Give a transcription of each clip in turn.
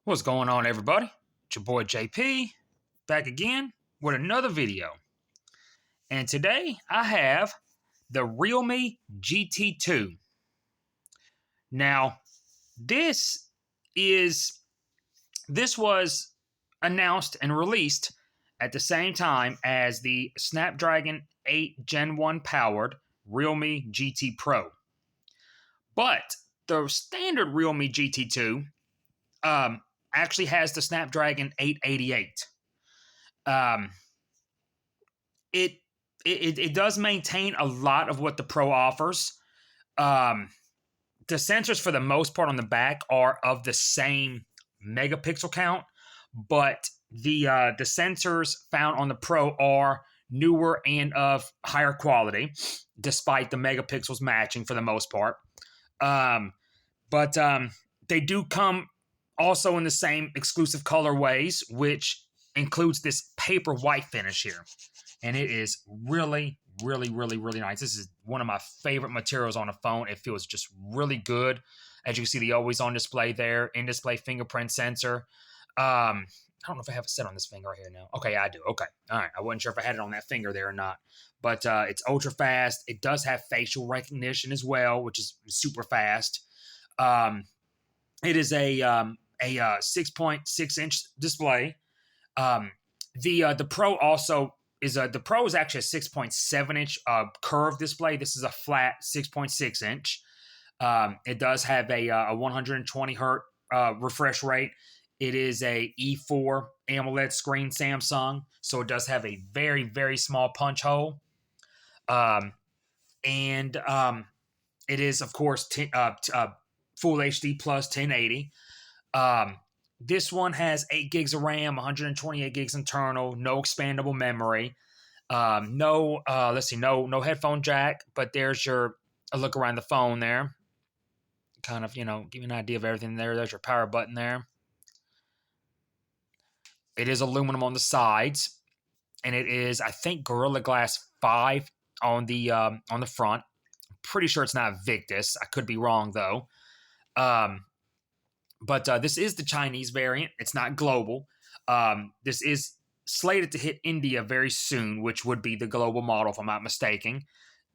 What's going on, everybody? It's your boy JP back again with another video. And today I have the Realme GT2. Now, this was announced and released at the same time as the Snapdragon 8 Gen 1 powered Realme GT Pro. But the standard Realme GT2 actually has the Snapdragon 888. It does maintain a lot of what the Pro offers. The sensors, for the most part, on the back are of the same megapixel count, but the sensors found on the Pro are newer and of higher quality, despite the megapixels matching for the most part. But they do come also in the same exclusive colorways, which includes this paper white finish here. And it is really, really, really, really nice. This is one of my favorite materials on a phone. It feels just really good. As you can see, the always-on display there, in-display fingerprint sensor. I don't know if I have it set on this finger right here now. Okay, I do. Okay. All right. I wasn't sure if I had it on that finger there or not. But it's ultra fast. It does have facial recognition as well, which is super fast. It is a 6.6-inch display. The Pro also is the Pro is actually a 6.7-inch curved display. This is a flat 6.6-inch. It does have a 120 hertz refresh rate. It is a E4 AMOLED screen Samsung, so it does have a very, very small punch hole. And it is, of course, Full HD plus 1080. This one has 8 gigs of RAM, 128 gigs internal, no expandable memory, no headphone jack, but there's a look around the phone there. Kind of, give you an idea of everything there. There's your power button there. It is aluminum on the sides, and it is, I think, Gorilla Glass 5 on the front. I'm pretty sure it's not Victus. I could be wrong, though. But this is the Chinese variant. It's not global. This is slated to hit India very soon, which would be the global model, if I'm not mistaken.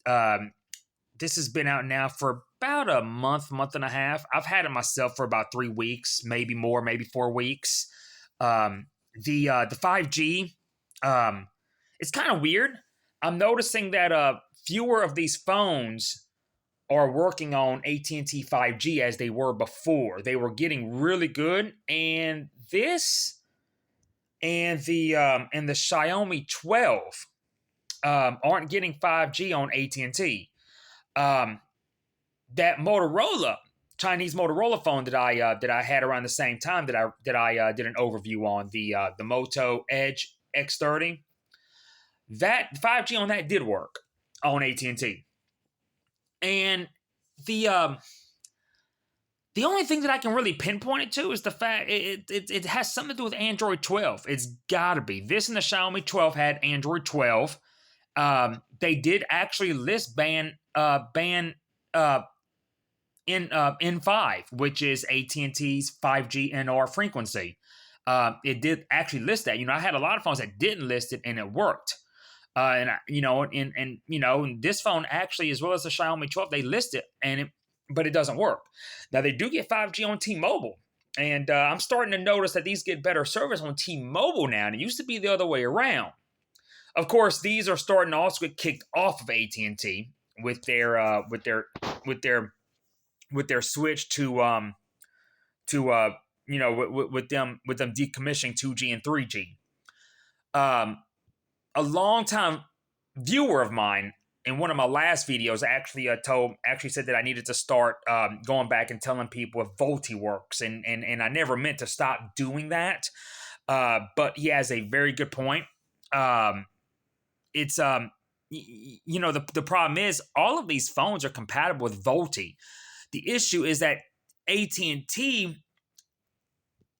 This has been out now for about a month and a half. I've had it myself for about 3 weeks, maybe more, maybe 4 weeks. The 5G, it's kind of weird. I'm noticing that fewer of these phones are working on AT&T 5G as they were before. They were getting really good, and this and the Xiaomi 12 aren't getting 5G on AT&T. That Chinese Motorola phone that I had around the same time that I did an overview on, the Moto Edge X30. That 5G on that did work on AT&T. And the only thing that I can really pinpoint it to is the fact it has something to do with Android 12. It's got to be. This and the Xiaomi 12 had Android 12. They did actually list ban N5, which is AT&T's 5G NR frequency. It did actually list that. I had a lot of phones that didn't list it, and it worked. And this phone actually, as well as the Xiaomi 12, they list it, but it doesn't work. Now, they do get 5G on T-Mobile, and I'm starting to notice that these get better service on T-Mobile now, and it used to be the other way around. Of course, these are starting to also get kicked off of AT&T with their switch to with them decommissioning 2G and 3G. A longtime viewer of mine in one of my last videos actually said that I needed to start going back and telling people if VoLTE works, and I never meant to stop doing that. But he has a very good point. It's the problem is all of these phones are compatible with VoLTE. The issue is that AT&T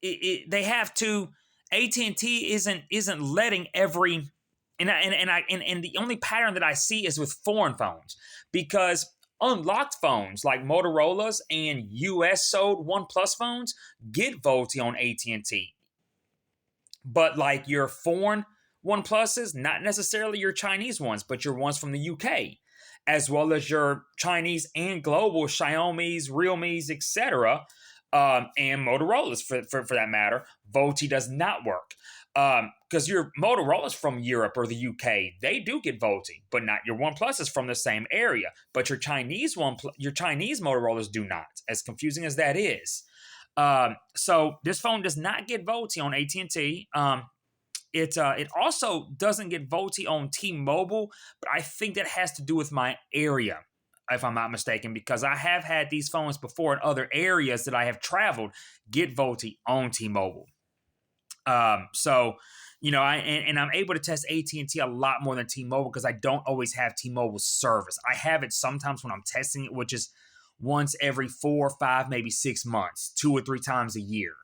they have to. AT&T isn't letting every and the only pattern that I see is with foreign phones, because unlocked phones like Motorola's and US sold OnePlus phones get VoLTE on AT&T. But like your foreign OnePluses, not necessarily your Chinese ones, but your ones from the UK, as well as your Chinese and global Xiaomi's, Realme's, etc., and Motorola's for that matter, VoLTE does not work. Because your Motorola's from Europe or the UK, they do get VoLTE, but not your OnePluses from the same area. But your Chinese Motorola's do not. As confusing as that is. So this phone does not get VoLTE on AT&T. It also doesn't get VoLTE on T-Mobile, but I think that has to do with my area, if I'm not mistaken, because I have had these phones before in other areas that I have traveled get VoLTE on T-Mobile. So, you know, I'm able to test AT&T a lot more than T-Mobile because I don't always have T-Mobile service. I have it sometimes when I'm testing it, which is once every 4, 5, maybe 6 months, 2 or 3 times a year.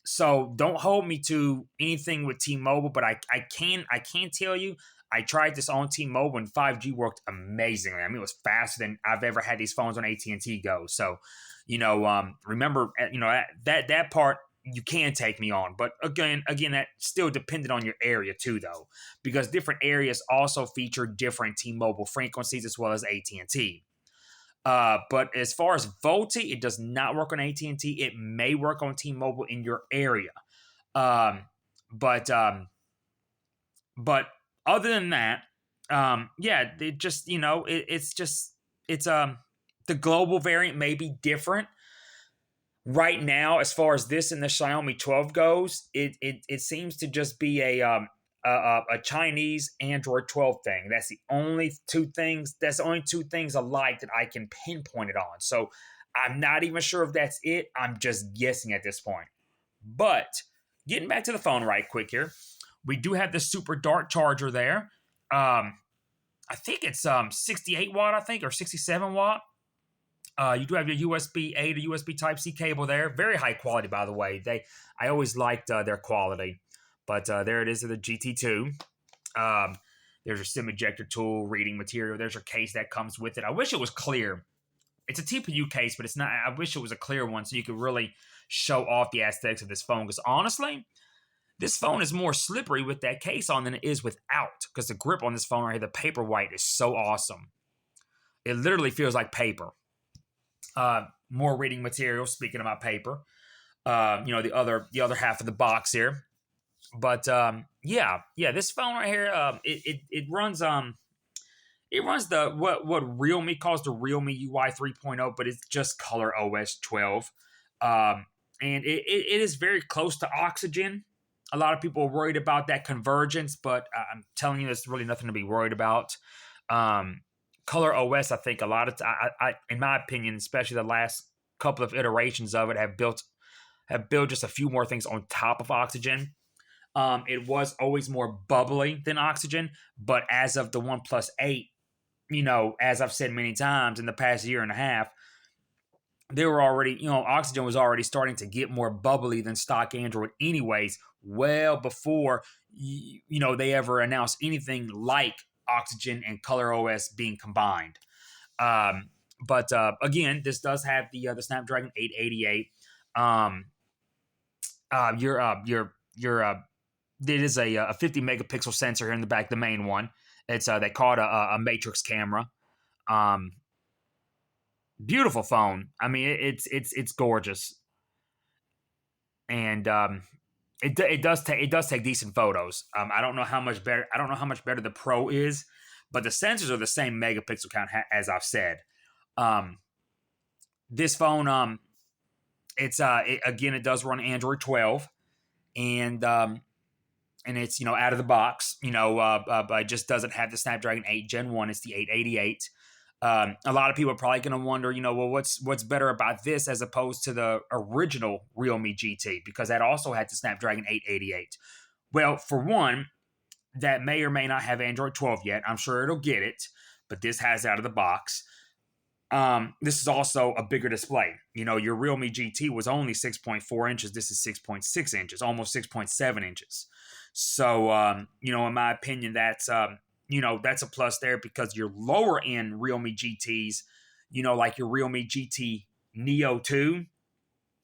So don't hold me to anything with T-Mobile, but I can tell you I tried this on T-Mobile and 5G worked amazingly. I mean, it was faster than I've ever had these phones on AT&T go. So, you know, remember, you know, that part you can take me on, but again, that still depended on your area too, though, because different areas also feature different T-Mobile frequencies as well as AT&T. But as far as VoLTE, it does not work on AT&T. It may work on T-Mobile in your area. But other than that, yeah, it just, you know, it's the global variant may be different. Right now, as far as this and the Xiaomi 12 goes, it seems to just be a Chinese Android 12 thing. That's the only two things. That's the only two things alike that I can pinpoint it on. So I'm not even sure if that's it. I'm just guessing at this point. But getting back to the phone right quick here, we do have the super dark charger there. I think it's 68 watt, I think, or 67 watt. You do have your USB-A to USB Type-C cable there. Very high quality, by the way. I always liked their quality. But there it is, the GT2. There's your SIM ejector tool, reading material. There's your case that comes with it. I wish it was clear. It's a TPU case, but it's not. I wish it was a clear one so you could really show off the aesthetics of this phone. Because honestly, this phone is more slippery with that case on than it is without. Because the grip on this phone right here, the paper white, is so awesome. It literally feels like paper. More reading material. Speaking about paper, you know, the other half of the box here. But yeah, this phone right here, it runs the what Realme calls the Realme UI 3.0, but it's just Color OS 12. And it is very close to Oxygen. A lot of people are worried about that convergence, but I'm telling you, there's really nothing to be worried about. Color OS, I think a lot of I in my opinion, especially the last couple of iterations of it, have built just a few more things on top of Oxygen. It was always more bubbly than Oxygen, but as of the OnePlus 8, you know, as I've said many times in the past year and a half, they were already, you know, Oxygen was already starting to get more bubbly than stock Android anyways, well before, you know, they ever announced anything like Oxygen and Color OS being combined. But again, this does have the Snapdragon 888. It is a 50 megapixel sensor here in the back, the main one. It's they call it a matrix camera. Beautiful phone. I mean, it's gorgeous, and it does take decent photos. I don't know how much better the Pro is, but the sensors are the same megapixel count as I've said. This phone, it does run Android 12, and it's, you know, out of the box, you know, but it just doesn't have the Snapdragon 8 Gen 1. It's the 888. A lot of people are probably going to wonder, you know, well, what's better about this as opposed to the original Realme GT, because that also had the Snapdragon 888. Well, for one, that may or may not have Android 12 yet. I'm sure it'll get it, but this has it out of the box. This is also a bigger display. You know, your Realme GT was only 6.4 inches. This is 6.6 inches, almost 6.7 inches. So, you know, in my opinion, that's, that's a plus there because your lower end Realme GTs, like your Realme GT Neo 2,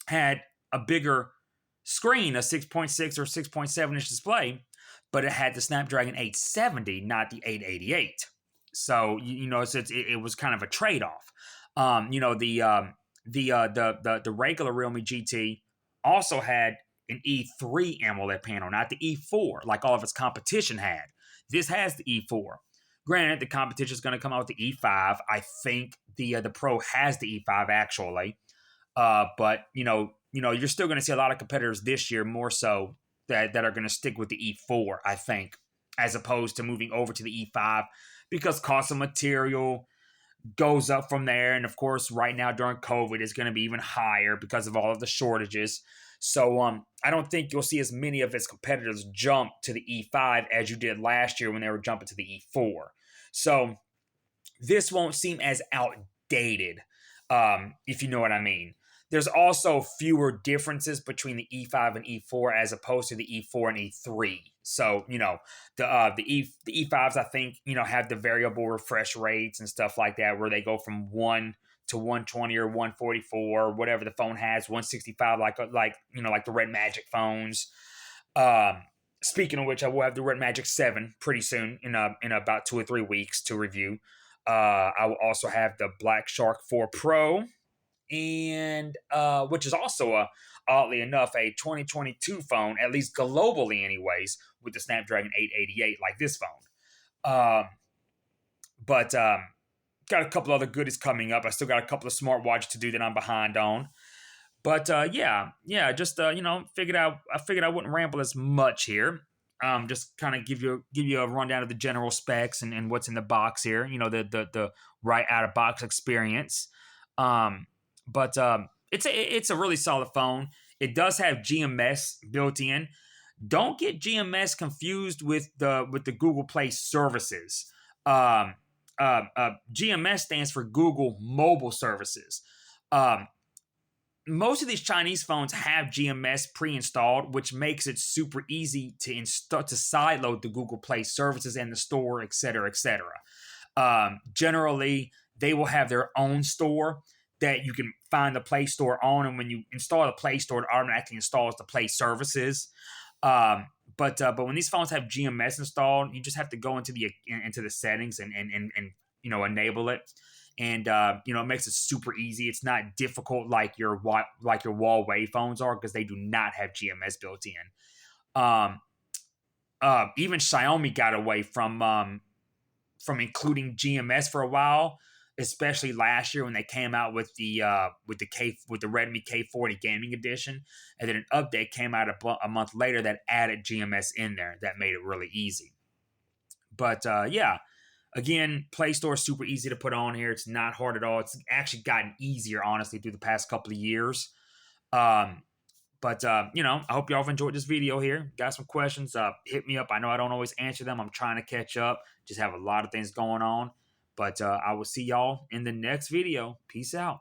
had a bigger screen, a 6.6 or 6.7 inch display, but it had the Snapdragon 870, not the 888. So it was kind of a trade off. The regular Realme GT also had an E3 AMOLED panel, not the E4 like all of its competition had. This has the E4. Granted, the competition is going to come out with the E5. I think the Pro has the E5 actually, but you're still going to see a lot of competitors this year more so that are going to stick with the E4. I think, as opposed to moving over to the E5 because cost of material goes up from there, and of course, right now during COVID, it's going to be even higher because of all of the shortages. So I don't think you'll see as many of its competitors jump to the E5 as you did last year when they were jumping to the E4. So this won't seem as outdated, if you know what I mean. There's also fewer differences between the E5 and E4 as opposed to the E4 and E3. So the E5s I think have the variable refresh rates and stuff like that where they go from 1 to 120 or 144 or whatever the phone has, 165 like the Red Magic phones. Speaking of which, I will have the Red Magic 7 pretty soon in about 2 or 3 weeks to review. I will also have the Black Shark 4 Pro, and which is also oddly enough a 2022 phone, at least globally anyways, with the Snapdragon 888 like this phone. But got a couple other goodies coming up. I still got a couple of smartwatches to do that I'm behind on. But just figured I wouldn't ramble as much here. Just kind of give you a rundown of the general specs and what's in the box here. The right out of box experience. But it's a really solid phone. It does have GMS built in. Don't get GMS confused with the Google Play services. GMS stands for Google Mobile Services. Most of these Chinese phones have GMS pre-installed, which makes it super easy to sideload the Google Play services and the store, etc., etc. Generally, they will have their own store that you can find the Play Store on, and when you install the Play Store, it automatically installs the Play services. But when these phones have GMS installed, you just have to go into the settings and enable it, and it makes it super easy. It's not difficult like your Huawei phones are because they do not have GMS built in. Even Xiaomi got away from including GMS for a while, especially last year when they came out with the Redmi K40 Gaming Edition, and then an update came out a month later that added GMS in there that made it really easy. But again, Play Store is super easy to put on here. It's not hard at all. It's actually gotten easier, honestly, through the past couple of years. I hope y'all have enjoyed this video here. Got some questions, hit me up. I know I don't always answer them. I'm trying to catch up. Just have a lot of things going on. But I will see y'all in the next video. Peace out.